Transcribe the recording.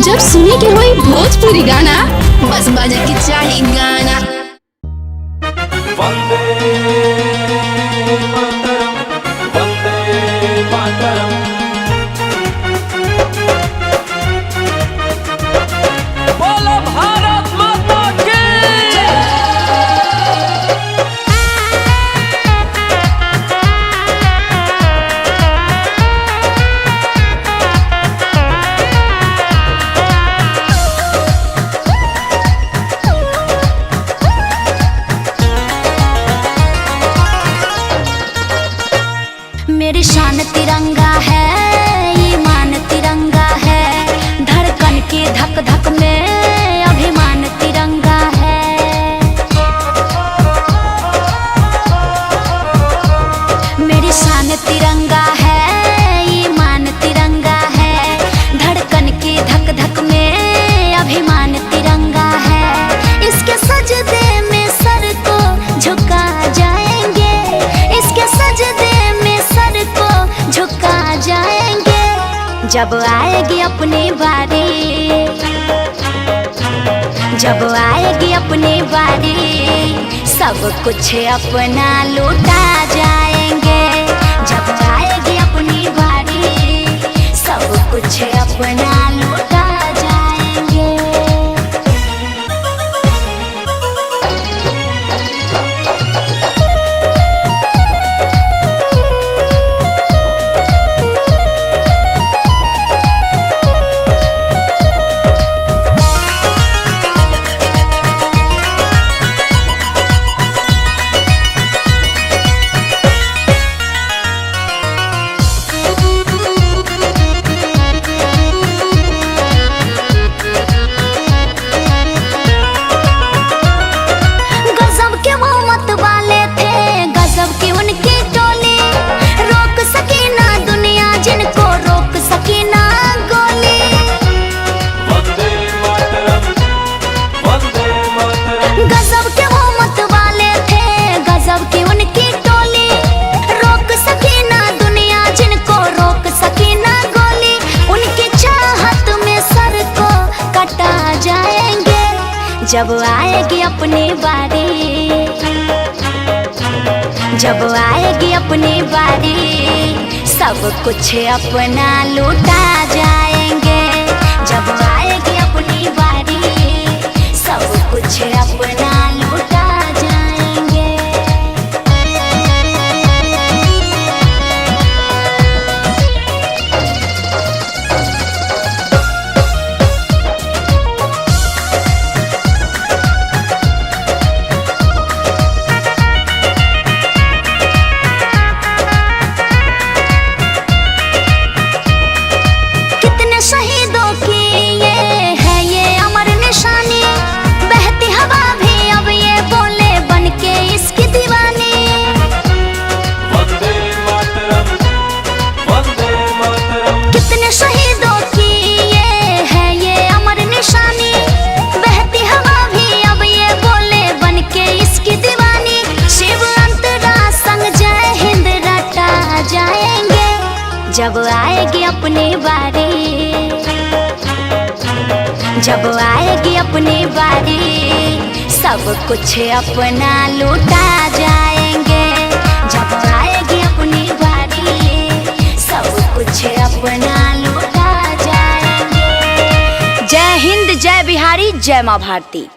जब सुने के होई भोजपुरी गाना, बस बजे के चाही गाना। वंदे मातरम, वंदे मातरम। बोलो भारत माता की जय। मेरी शान तिरंगा है, ईमान तिरंगा है, धड़कन के धक धक में अभिमान तिरंगा है। मेरी शान तिरंगा है, ईमान तिरंगा है, धड़कन के धक धक में अभिमान तिरंगा है। इसके सजदे में सर को झुका जाएंगे, इसके सजदे को झुका जाएंगे। जब आएगी अपनी बारी, जब आएगी अपनी बारी, सब कुछ अपना लूटा जाएंगे। जब आएगी अपनी बारी, सब कुछ अपना लूटा जाएंगे। जब आएगी अपनी बारी, जब आएगी अपनी बारी, सब कुछ अपना लूटा जाएंगे। जब आएगी अपनी बारी, सब कुछ अपना लूटा जाएंगे। शहीदों की ये है ये अमर निशानी, बहती हवा भी अब ये बोले बन के इसकी दीवानी। वंदे मातरम, वंदे मातरम। कितने शहीदों की ये है ये अमर निशानी, बहती हवा भी अब ये बोले बन के इसकी दीवानी। शिव अंतरा संग जय हिंद रटा जाएंगे। जब आएगी अपनी बारी, जब आएगी अपनी बारी, सब कुछ अपना लूटा जाएंगे। जब आएगी अपनी बारी, सब कुछ अपना लूटा जाएंगे। जय हिंद, जय बिहारी, जय माँ भारती।